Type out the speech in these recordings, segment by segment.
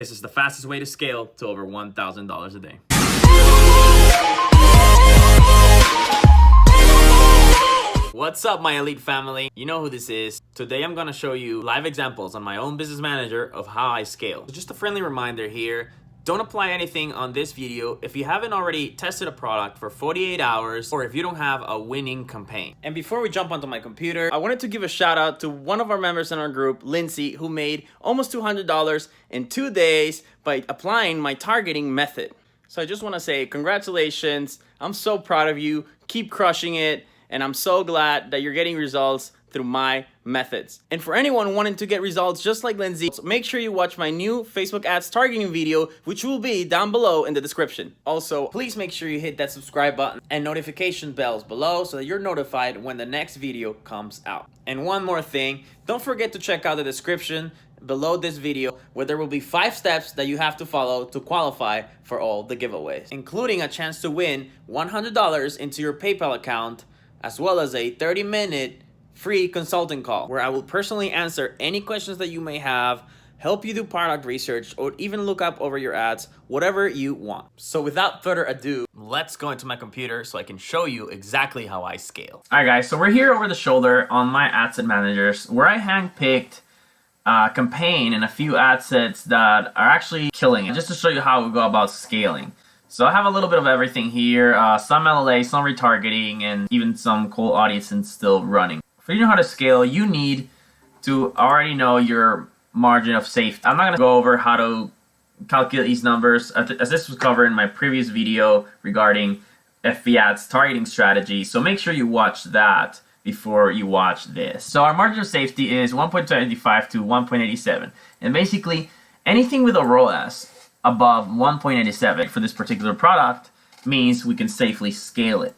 This is the fastest way to scale to over $1,000 a day. What's up, my elite family? You know who this is. Today I'm gonna show you live examples on my own business manager of how I scale. So just a friendly reminder here, don't apply anything on this video if you haven't already tested a product for 48 hours or if you don't have a winning campaign. And before we jump onto my computer, I wanted to give a shout out to one of our members in our group, Lindsay, who made almost $200 in 2 days by applying my targeting method. So I just wanna say congratulations. I'm so proud of you. Keep crushing it. And I'm so glad that you're getting results through my methods. And for anyone wanting to get results just like Lindsay, make sure you watch my new Facebook ads targeting video, which will be down below in the description. Also, please make sure you hit that subscribe button and notification bells below so that you're notified when the next video comes out. And one more thing, don't forget to check out the description below this video where there will be 5 steps that you have to follow to qualify for all the giveaways, including a chance to win $100 into your PayPal account, as well as a 30-minute free consulting call where I will personally answer any questions that you may have, help you do product research, or even look up over your ads, whatever you want. So without further ado, let's go into my computer so I can show you exactly how I scale. All right, guys, so we're here over the shoulder on my ad set managers where I handpicked a campaign and a few ad sets that are actually killing it, just to show you how we go about scaling. So I have a little bit of everything here, some LLA, some retargeting, and even some cold audiences still running. For you to know how to scale, you need to already know your margin of safety. I'm not going to go over how to calculate these numbers, as this was covered in my previous video regarding FB ads targeting strategy. So make sure you watch that before you watch this. So our margin of safety is 1.25 to 1.87. And basically, anything with a ROAS above 1.87 for this particular product means we can safely scale it.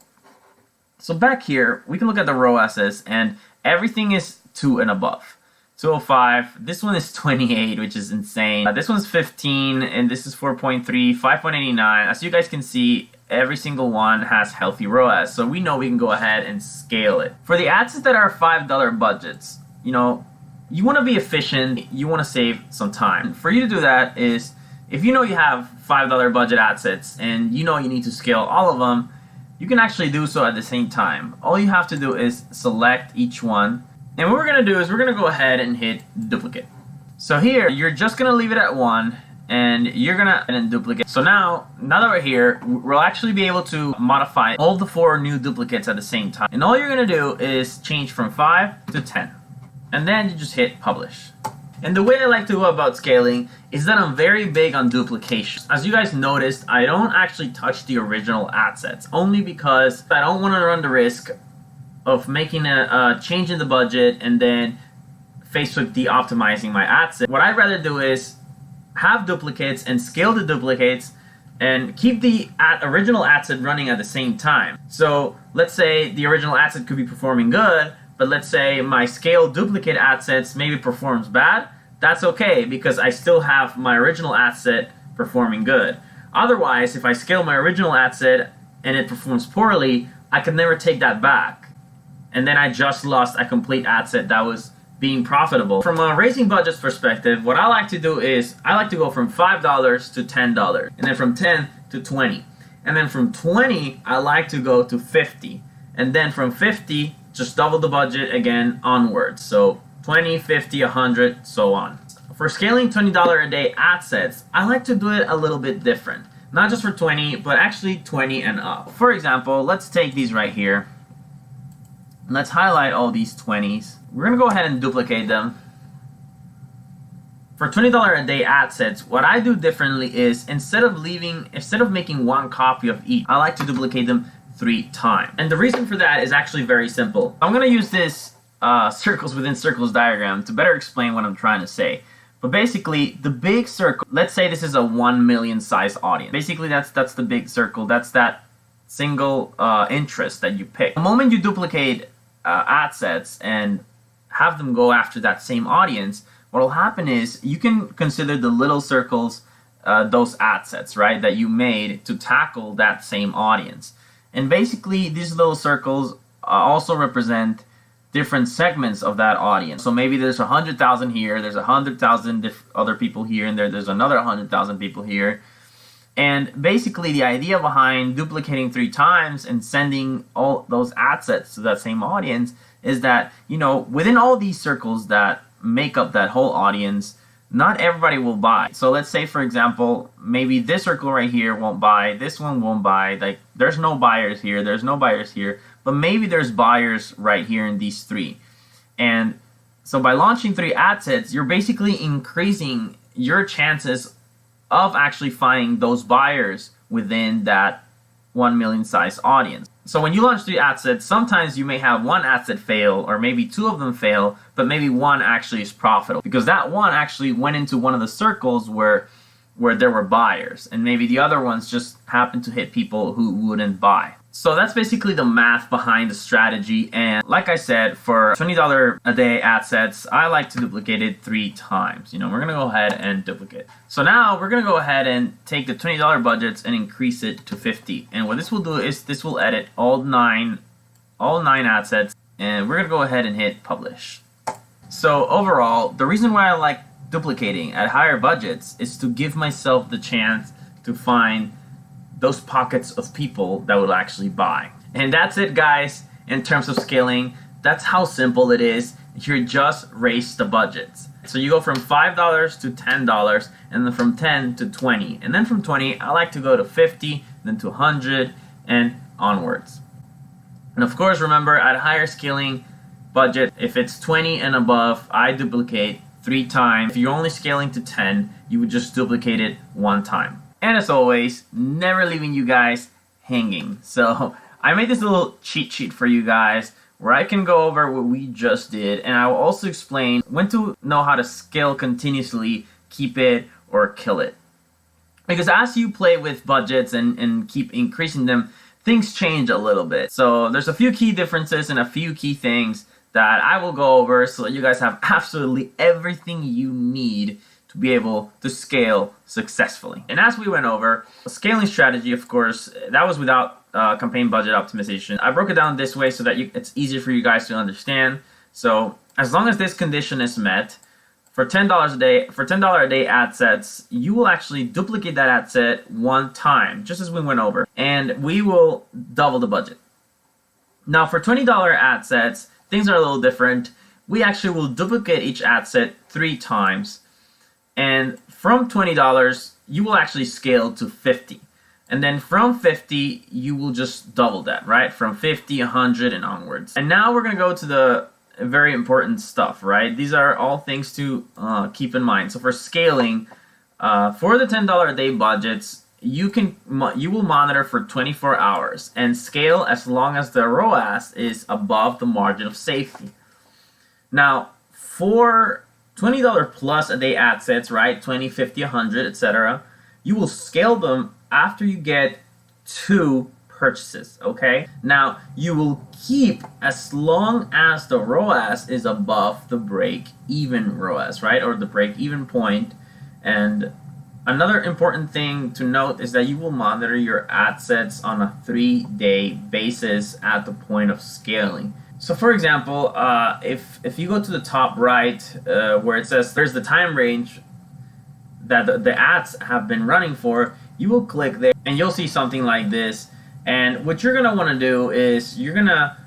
So back here, we can look at the ROASs, and everything is 2 and above. 205, this one is 28, which is insane. This one's 15, and this is 4.3, 5.89. As you guys can see, every single one has healthy ROAS, so we know we can go ahead and scale it. For the ads that are $5 budgets, you know, you want to be efficient, you want to save some time. For you to do that is, if you know you have $5 budget ad sets and you know you need to scale all of them, you can actually do so at the same time. All you have to do is select each one. And what we're going to do is we're going to go ahead and hit duplicate. So here, you're just going to leave it at 1 and you're going to duplicate. So now that we're here, we'll actually be able to modify all the 4 new duplicates at the same time. And all you're going to do is change from 5 to 10. And then you just hit publish. And the way I like to go about scaling is that I'm very big on duplication. As you guys noticed, I don't actually touch the original ad sets, only because I don't want to run the risk of making a change in the budget and then Facebook de-optimizing my ad set. What I'd rather do is have duplicates and scale the duplicates and keep the original ad set running at the same time. So let's say the original ad set could be performing good, but let's say my scaled duplicate ad sets maybe performs bad. That's okay, because I still have my original ad set performing good. Otherwise, if I scale my original ad set and it performs poorly, I can never take that back. And then I just lost a complete ad set that was being profitable. From a raising budgets perspective, what I like to do is I like to go from $5 to $10, and then from 10 to 20. And then from 20, I like to go to 50. And then from 50, just double the budget again onwards. So 20, 50, 100, so on. For scaling $20 a day ad sets, I like to do it a little bit different. Not just for 20, but actually 20 and up. For example, let's take these right here. Let's highlight all these 20s. We're gonna go ahead and duplicate them. For $20 a day ad sets, what I do differently is instead of making 1 copy of each, I like to duplicate them 3 times. And the reason for that is actually very simple. I'm gonna use this circles within circles diagram to better explain what I'm trying to say. But basically, the big circle, let's say this is a 1 million size audience. Basically, that's the big circle. That's that single interest that you pick. The moment you duplicate ad sets and have them go after that same audience, what will happen is you can consider the little circles those ad sets, right, that you made to tackle that same audience. And basically, these little circles also represent different segments of that audience. So maybe there's 100,000 here, there's 100,000 other people here, and there's another 100,000 people here. And basically the idea behind duplicating 3 times and sending all those ad sets to that same audience is that, you know, within all these circles that make up that whole audience, not everybody will buy. So let's say, for example, maybe this circle right here won't buy, this one won't buy, like there's no buyers here, there's no buyers here, but maybe there's buyers right here in these 3. And so by launching 3 ad sets, you're basically increasing your chances of actually finding those buyers within that 1 million size audience. So when you launch 3 ad sets, sometimes you may have 1 ad set fail, or maybe 2 of them fail, but maybe 1 actually is profitable because that 1 actually went into one of the circles where there were buyers, and maybe the other ones just happened to hit people who wouldn't buy. So that's basically the math behind the strategy. And like I said, for $20 a day ad sets, I like to duplicate it 3 times. You know, we're gonna go ahead and duplicate. So now we're gonna go ahead and take the $20 budgets and increase it to 50. And what this will do is this will edit all nine ad sets, and we're gonna go ahead and hit publish. So overall, the reason why I like duplicating at higher budgets is to give myself the chance to find those pockets of people that will actually buy. And that's it, guys. In terms of scaling, that's how simple it is. You just raise the budgets. So you go from $5 to $10, and then from 10 to 20, and then from 20 I like to go to 50, then to 100, and onwards. And of course, remember, at higher scaling budget, if it's 20 and above, I duplicate 3 times. If you're only scaling to 10, you would just duplicate it 1 time. And as always, never leaving you guys hanging. So I made this little cheat sheet for you guys where I can go over what we just did, and I will also explain when to know how to scale continuously, keep it, or kill it. Because as you play with budgets and keep increasing them, things change a little bit. So there's a few key differences and a few key things that I will go over so that you guys have absolutely everything you need to be able to scale successfully. And as we went over, a scaling strategy, of course, that was without campaign budget optimization. I broke it down this way so that it's easier for you guys to understand. So as long as this condition is met, for $10 a day, for $10 a day ad sets, you will actually duplicate that ad set 1 time, just as we went over, and we will double the budget. Now for $20 ad sets, things are a little different. We actually will duplicate each ad set 3 times. And from $20, you will actually scale to 50. And then from 50, you will just double that, right? From 50, 100, and onwards. And now we're going to go to the very important stuff, right? These are all things to keep in mind. So for scaling, for the $10 a day budgets, you will monitor for 24 hours and scale as long as the ROAS is above the margin of safety. Now, for $20 plus a day ad sets, right? 20, 50, 100, etc. You will scale them after you get 2 purchases, okay? Now, you will keep as long as the ROAS is above the break-even ROAS, right? Or the break-even point. And another important thing to note is that you will monitor your ad sets on a 3-day basis at the point of scaling. So for example, if you go to the top right where it says there's the time range that the ads have been running for, you will click there and you'll see something like this. And what you're gonna wanna do is you're gonna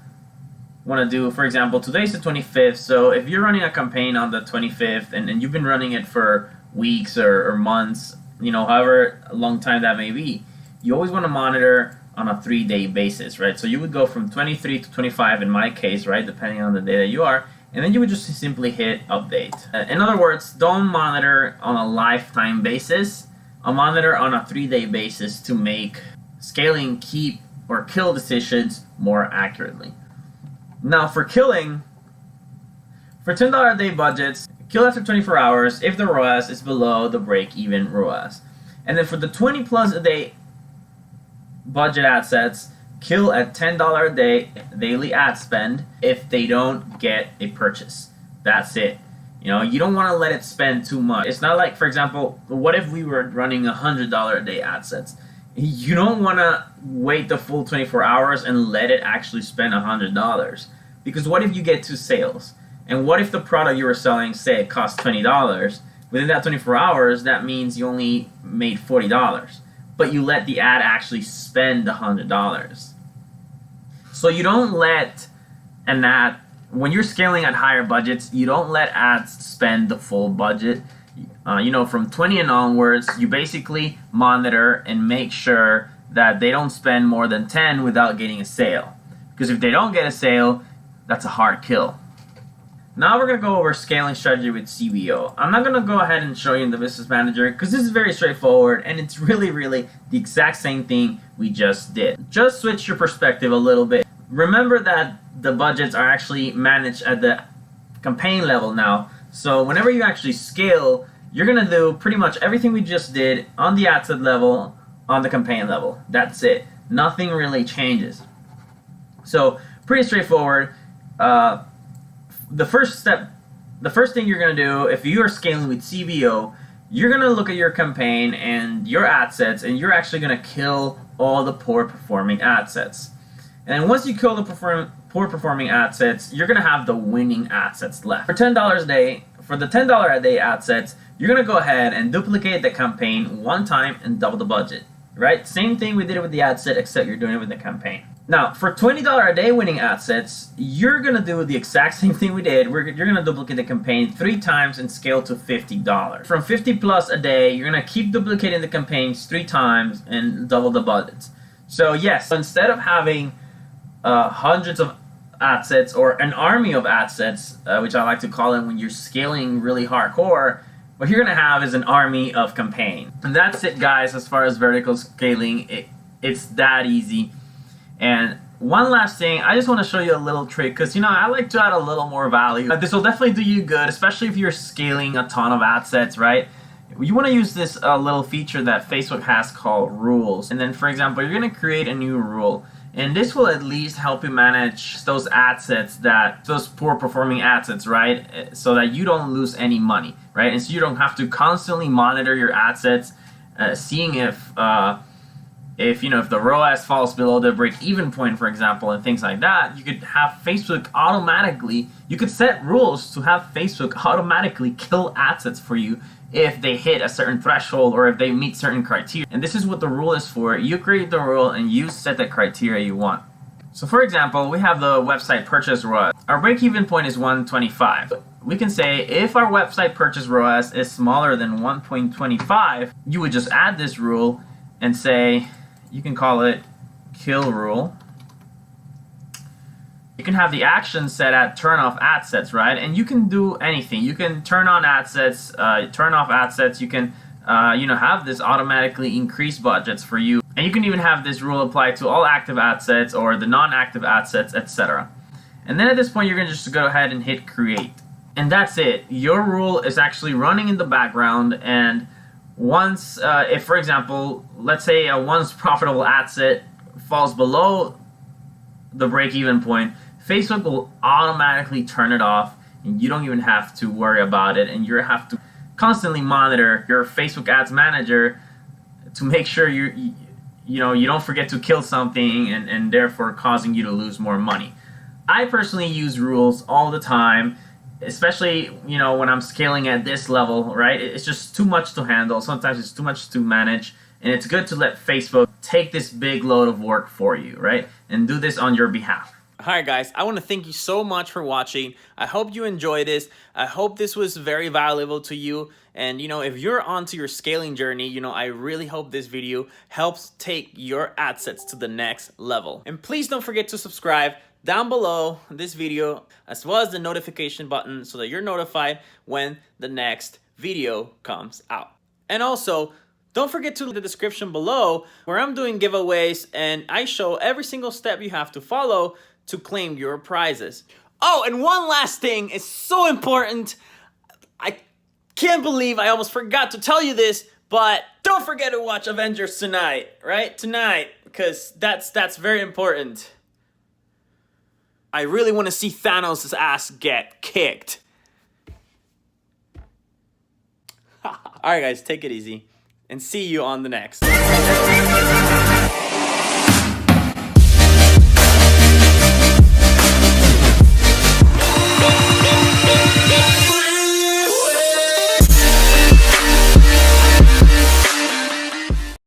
wanna do, for example, today's the 25th, so if you're running a campaign on the 25th and you've been running it for weeks or months, you know, however long time that may be, you always wanna monitor on a 3-day basis, right? So you would go from 23 to 25 in my case, right? Depending on the day that you are, and then you would just simply hit update. In other words, don't monitor on a lifetime basis, monitor on a 3-day basis to make scaling, keep, or kill decisions more accurately. Now for killing, for $10 a day budgets, kill after 24 hours if the ROAS is below the break-even ROAS. And then for the 20 plus a day budget ad sets, kill at $10 a day daily ad spend if they don't get a purchase. That's it. You know, you don't want to let it spend too much. It's not like, for example, what if we were running $100 a day ad sets? You don't want to wait the full 24 hours and let it actually spend $100. Because what if you get 2 sales? And what if the product you were selling, say it cost $20? Within that 24 hours, that means you only made $40. But you let the ad actually spend $100. So you don't let an ad, when you're scaling at higher budgets, you don't let ads spend the full budget. From 20 and onwards, you basically monitor and make sure that they don't spend more than 10 without getting a sale. Because if they don't get a sale, that's a hard kill. Now we're going to go over scaling strategy with CBO. I'm not going to go ahead and show you in the Business Manager because this is very straightforward and it's really the exact same thing we just did. Just switch your perspective a little bit. Remember that the budgets are actually managed at the campaign level now. So whenever you actually scale, you're going to do pretty much everything we just did on the ad set level, on the campaign level. That's it. Nothing really changes. So pretty straightforward. The first thing you're going to do if you are scaling with CBO, you're going to look at your campaign and your ad sets, and you're actually going to kill all the poor performing ad sets. And once you kill the poor performing ad sets, you're going to have the winning ad sets left. For $10 a day, for the $10 a day ad sets, you're going to go ahead and duplicate the campaign one time and double the budget, right? Same thing we did with the ad set, except you're doing it with the campaign. Now, for $20 a day winning ad sets, you're going to do the exact same thing we did. You're going to duplicate the campaign 3 times and scale to $50. From 50 plus a day, you're going to keep duplicating the campaigns 3 times and double the budgets. So yes, instead of having hundreds of ad sets or an army of ad sets, which I like to call it when you're scaling really hardcore, what you're going to have is an army of campaign. And that's it, guys, as far as vertical scaling. It's that easy. And one last thing, I just want to show you a little trick because, I like to add a little more value. This will definitely do you good, especially if you're scaling a ton of ad sets, right? You want to use this little feature that Facebook has called rules. And then, for example, you're going to create a new rule. And this will at least help you manage those ad sets, those poor performing ad sets, right? So that you don't lose any money, right? And so you don't have to constantly monitor your ad sets, seeing if the ROAS falls below the break-even point, for example, and things like that. You could have Facebook you could set rules to have Facebook automatically kill ad sets for you if they hit a certain threshold or if they meet certain criteria. And this is what the rule is for. You create the rule and you set the criteria you want. So for example, we have the website purchase ROAS. Our break-even point is 125. We can say if our website purchase ROAS is smaller than 1.25, you would just add this rule and say, you can call it kill rule. You can have the action set at turn off ad sets, right? And you can do anything. You can turn on ad sets, turn off ad sets. You can, have this automatically increase budgets for you. And you can even have this rule apply to all active ad sets or the non-active ad sets, etc. And then at this point, you're going to just go ahead and hit create. And that's it. Your rule is actually running in the background, and once, if for example, let's say a once profitable ad set falls below the break-even point, Facebook will automatically turn it off, and you don't even have to worry about it, and you have to constantly monitor your Facebook Ads Manager to make sure you don't forget to kill something and therefore causing you to lose more money. I personally use rules all the time, especially when I'm scaling at this level, right? It's just too much to handle. Sometimes it's too much to manage, and it's good to let Facebook take this big load of work for you, right? And do this on your behalf. Alright guys, I want to thank you so much for watching. I hope you enjoyed this. I hope this was very valuable to you. And if you're onto your scaling journey, I really hope this video helps take your ad sets to the next level. And please don't forget to subscribe down below this video, as well as the notification button so that you're notified when the next video comes out. And also, don't forget to look at the description below where I'm doing giveaways and I show every single step you have to follow to claim your prizes. Oh, and one last thing is so important. I can't believe I almost forgot to tell you this, but don't forget to watch Avengers tonight, right? Tonight, because that's very important. I really want to see Thanos' ass get kicked. Alright guys, take it easy. And see you on the next.